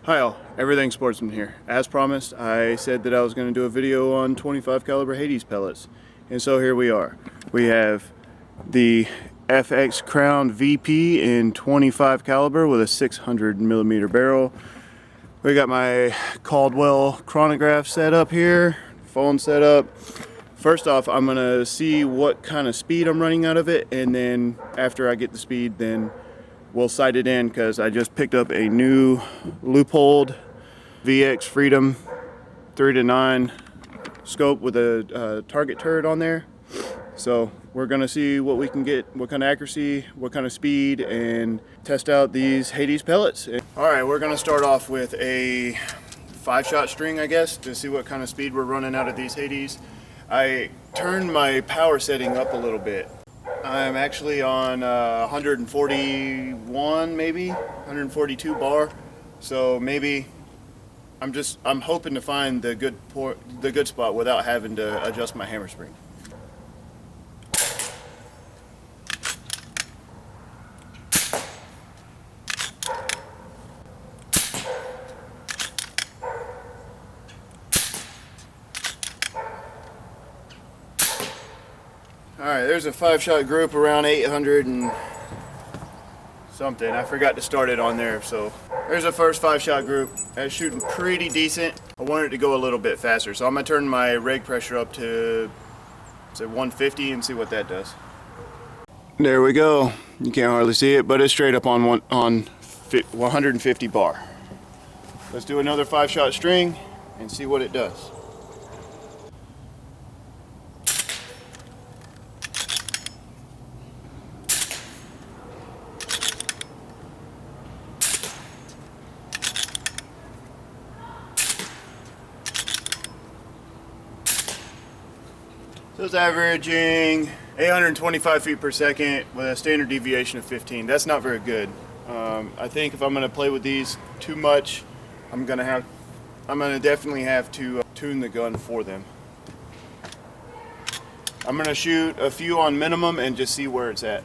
Hi all, Everything Sportsman here. As promised, I said that I was going to do a video on 25 caliber Hades pellets, and so here we are. We have the FX Crown VP in 25 caliber with a 600 millimeter barrel. We got my Caldwell chronograph set up here, phone set up. First off, I'm going to see what kind of speed I'm running out of it, and then after I get the speed, then we'll sight it in, because I just picked up a new Leupold VX Freedom 3-9 scope with a target turret on there. So we're gonna see what we can get, what kind of accuracy, what kind of speed, and test out these Hades pellets. All right, we're gonna start off with a 5-shot string, I guess, to see what kind of speed we're running out of these Hades. I turned my power setting up a little bit. I'm actually on 141, maybe 142 bar. So maybe I'm hoping to find the good spot without having to adjust my hammer spring. Alright, there's a 5-shot group around 800 and something. I forgot to start it on there, so there's a first 5-shot group. That's shooting pretty decent. I wanted it to go a little bit faster, so I'm going to turn my reg pressure up to, say, 150 and see what that does. There we go. You can't hardly see it, but it's straight up on 150 bar. Let's do another 5-shot string and see what it does. So it's averaging 825 feet per second with a standard deviation of 15. That's not very good. I think if I'm going to play with these too much, I'm going to definitely have to tune the gun for them. I'm going to shoot a few on minimum and just see where it's at.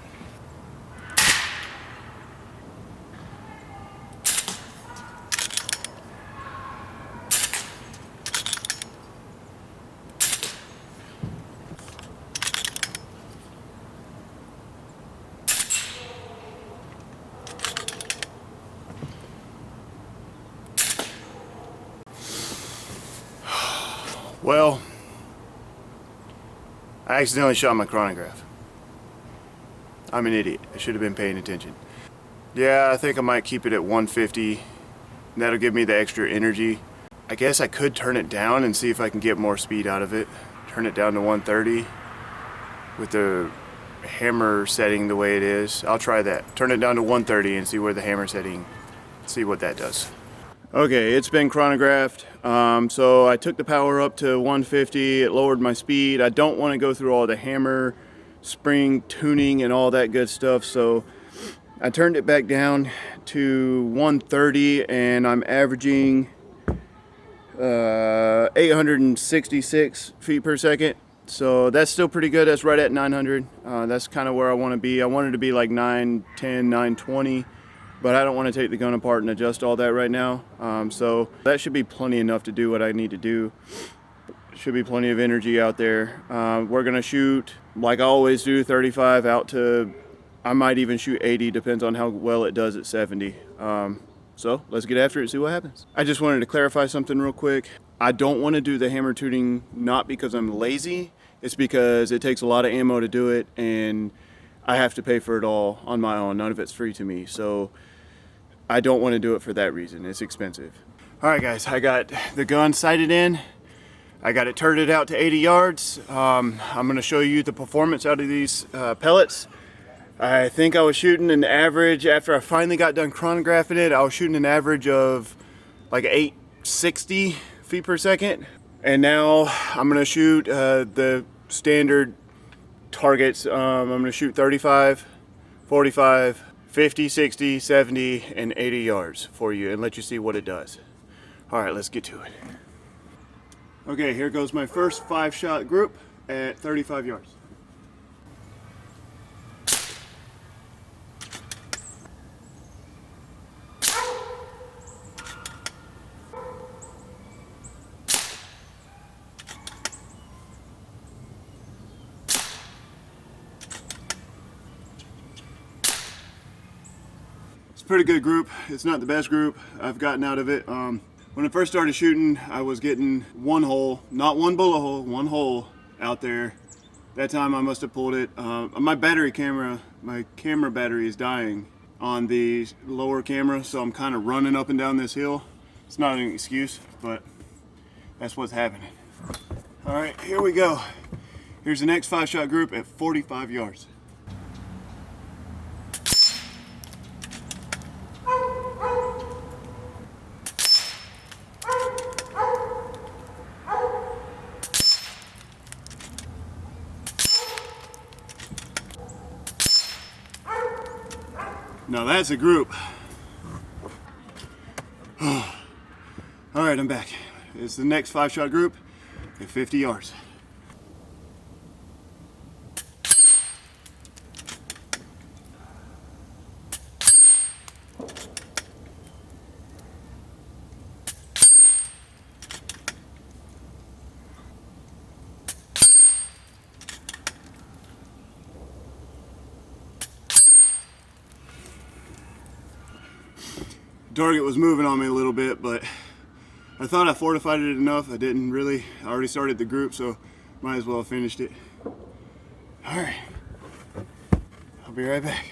Well, I accidentally shot my chronograph. I'm an idiot. I should have been paying attention. Yeah, I think I might keep it at 150. That'll give me the extra energy. I guess I could turn it down and see if I can get more speed out of it. Turn it down to 130 with the hammer setting the way it is. I'll try that. Turn it down to 130 and see where the hammer setting, see what that does. Okay, it's been chronographed, so I took the power up to 150, it lowered my speed. I don't want to go through all the hammer, spring, tuning, and all that good stuff, so I turned it back down to 130, and I'm averaging 866 feet per second. So that's still pretty good. That's right at 900. That's kind of where I want to be. I wanted to be like 910, 920. But I don't want to take the gun apart and adjust all that right now. So that should be plenty enough to do what I need to do. Should be plenty of energy out there. We're going to shoot, like I always do, 35 out to, I might even shoot 80, depends on how well it does at 70. So let's get after it and see what happens. I just wanted to clarify something real quick. I don't want to do the hammer tuning, not because I'm lazy. It's because it takes a lot of ammo to do it, and I have to pay for it all on my own. None of it's free to me. So I don't want to do it for that reason. It's expensive. All right, guys, I got the gun sighted in. I got it turreted out to 80 yards. I'm going to show you the performance out of these pellets. I think I was shooting an average, after I finally got done chronographing it, I was shooting an average of like 860 feet per second. And now I'm going to shoot the standard targets. I'm going to shoot 35, 45, 50, 60, 70, and 80 yards for you and let you see what it does. All right, let's get to it. Okay, here goes my first 5-shot group at 35 yards. a pretty good group. It's not the best group I've gotten out of it. When I first started shooting, I was getting one hole, not one bullet hole, one hole out there. That time I must have pulled it. My camera battery is dying on the lower camera, so I'm kind of running up and down this hill. It's not an excuse, but that's what's happening. All right, here we go. Here's the next 5-shot group at 45 yards. Now that's a group. All right, I'm back. It's the next 5-shot group at 50 yards. Target was moving on me a little bit, but I thought I fortified it enough. I didn't really. I already started the group, so might as well have finished it. All right, I'll be right back.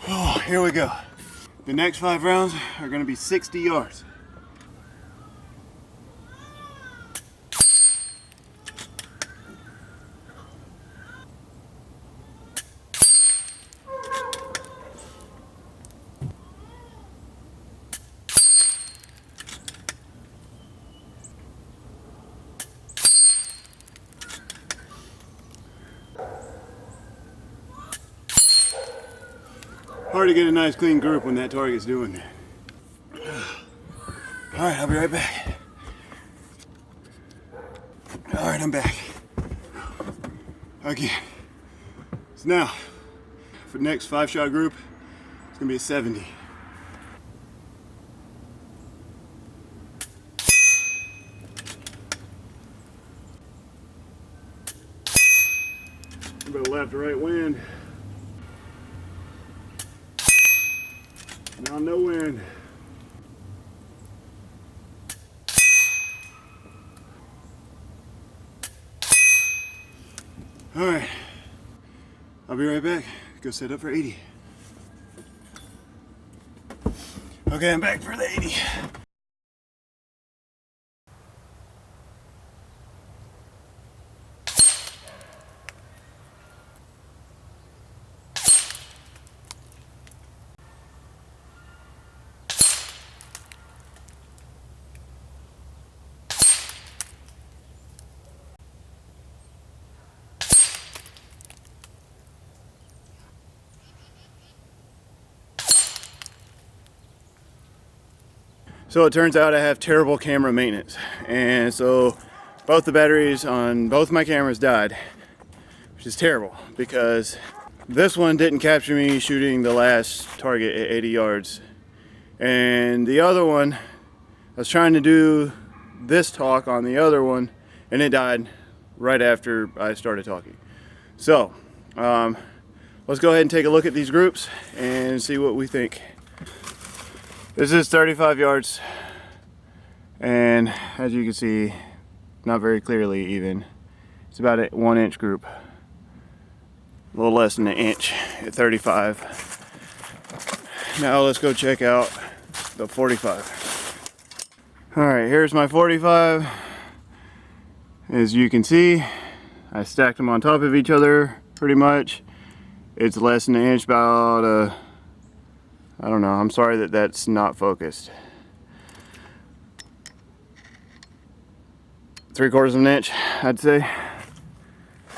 Oh, here we go. The next 5 rounds are going to be 60 yards. Hard to get a nice clean group when that target's doing that. All right, I'll be right back. All right, I'm back. Again. So now, for the next 5-shot group, it's gonna be a 70. A bit of left to right wind. Now no wind. All right, I'll be right back. Go set up for 80. Okay, I'm back for the 80. So it turns out I have terrible camera maintenance, and so both the batteries on both my cameras died, which is terrible because this one didn't capture me shooting the last target at 80 yards, and the other one, I was trying to do this talk on the other one and it died right after I started talking. So let's go ahead and take a look at these groups and see what we think. This is 35 yards, and as you can see, not very clearly even, it's about a 1-inch group, a little less than an inch at 35. Now let's go check out the 45. All right, here's my 45. As you can see, I stacked them on top of each other pretty much. It's less than an inch, about I don't know, I'm sorry that that's not focused. 3/4 of an inch, I'd say.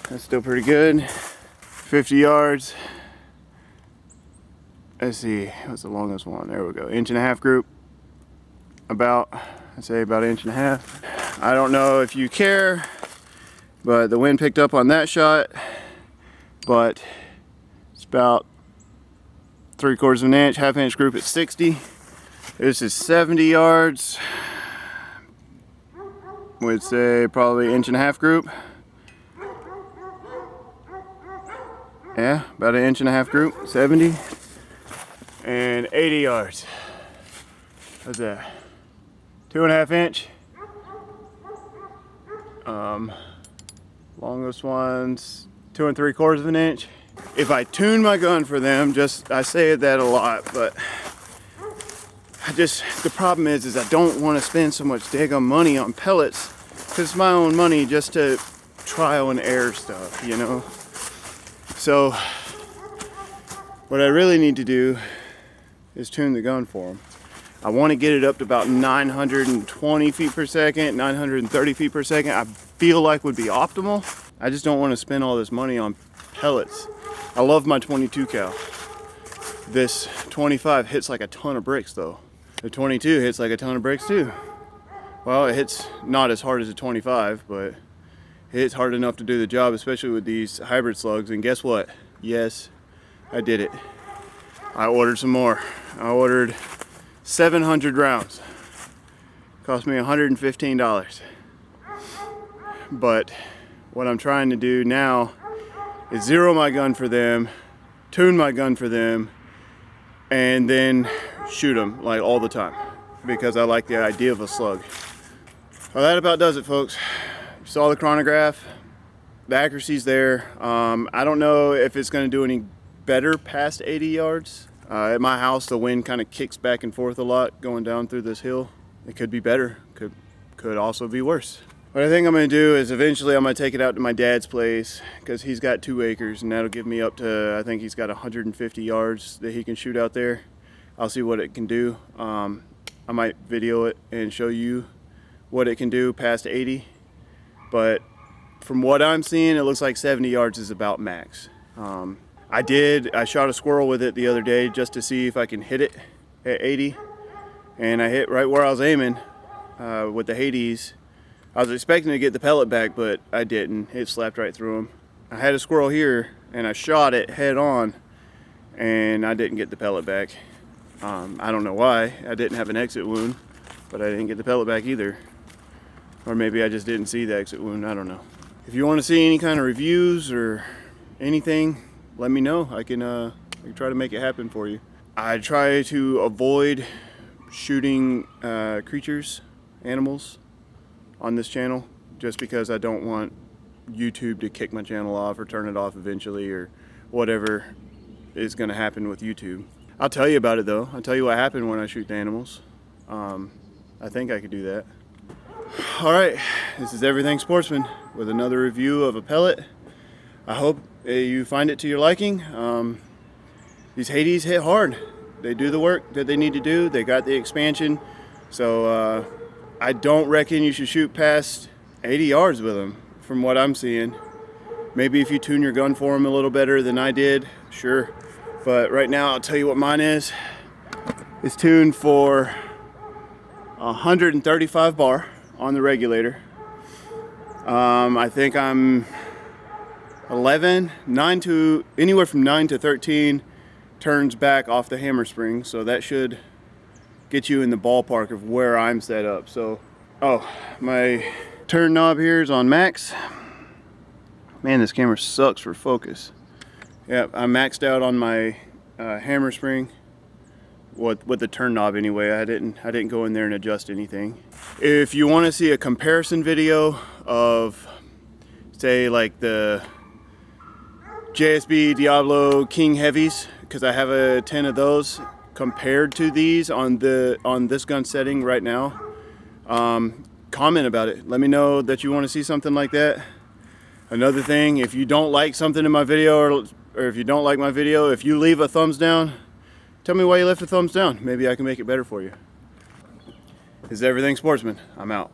That's still pretty good. 50 yards. Let's see, what's the longest one? There we go, 1.5-inch group. About, I'd say about 1.5 inches. I don't know if you care, but the wind picked up on that shot, but it's about 3/4 of an inch, 1/2-inch group at 60. This is 70 yards. Would say probably 1.5-inch group. Yeah, about 1.5-inch group, 70. and 80 yards. What's that? 2.5 inch. Longest ones 2 3/4 of an inch. If I tune my gun for them, I say that a lot, but the problem is I don't want to spend so much daggone money on pellets, because it's my own money just to trial and error stuff, you know. So what I really need to do is tune the gun for them. I want to get it up to about 920 feet per second, 930 feet per second. I feel like would be optimal. I just don't want to spend all this money on pellets. I love my 22 cal. This 25 hits like a ton of bricks though. The 22 hits like a ton of bricks too. Well, it hits not as hard as a 25, but it hits hard enough to do the job, especially with these hybrid slugs. And guess what? Yes, I did it. I ordered some more. I ordered 700 rounds. Cost me $115. But what I'm trying to do now is zero my gun for them, tune my gun for them, and then shoot them like all the time, because I like the idea of a slug. Well, that about does it, folks. You saw the chronograph. The accuracy's there. I don't know if it's going to do any better past 80 yards. At my house, the wind kind of kicks back and forth a lot going down through this hill. It could be better. Could also be worse. What I think I'm going to do is eventually I'm going to take it out to my dad's place, because he's got 2 acres, and that'll give me up to, I think he's got 150 yards that he can shoot out there. I'll see what it can do. I might video it and show you what it can do past 80, but from what I'm seeing, it looks like 70 yards is about max. I shot a squirrel with it the other day just to see if I can hit it at 80, and I hit right where I was aiming with the Hades. I was expecting to get the pellet back, but I didn't. It slapped right through him. I had a squirrel here and I shot it head on, and I didn't get the pellet back. I don't know why. I didn't have an exit wound, but I didn't get the pellet back either. Or maybe I just didn't see the exit wound, I don't know. If you want to see any kind of reviews or anything, let me know. I can try to make it happen for you. I try to avoid shooting creatures, animals, on this channel, just because I don't want YouTube to kick my channel off or turn it off eventually, or whatever is going to happen with YouTube. I'll tell you about it though. I'll tell you what happened when I shoot the animals. I think I could do that. Alright, this is Everything Sportsman with another review of a pellet. I hope you find it to your liking. These Hades hit hard. They do the work that they need to do. They got the expansion. So I don't reckon you should shoot past 80 yards with them, from what I'm seeing. Maybe if you tune your gun for them a little better than I did, sure. But right now, I'll tell you what mine is. It's tuned for 135 bar on the regulator. I think I'm 11, anywhere from 9 to 13 turns back off the hammer spring, so that should get you in the ballpark of where I'm set up. So, my turn knob here is on max. Man, this camera sucks for focus. Yeah, I'm maxed out on my hammer spring with the turn knob anyway. I didn't go in there and adjust anything. If you want to see a comparison video of, say, like the JSB Diablo King Heavies, because I have a 10 of those, compared to these on this gun setting right now, comment about it. Let me know that you want to see something like that. Another thing, if you don't like something in my video, or if you don't like my video, if you leave a thumbs down, tell me why you left a thumbs down. Maybe I can make it better for you. This is Everything Sportsman. I'm out.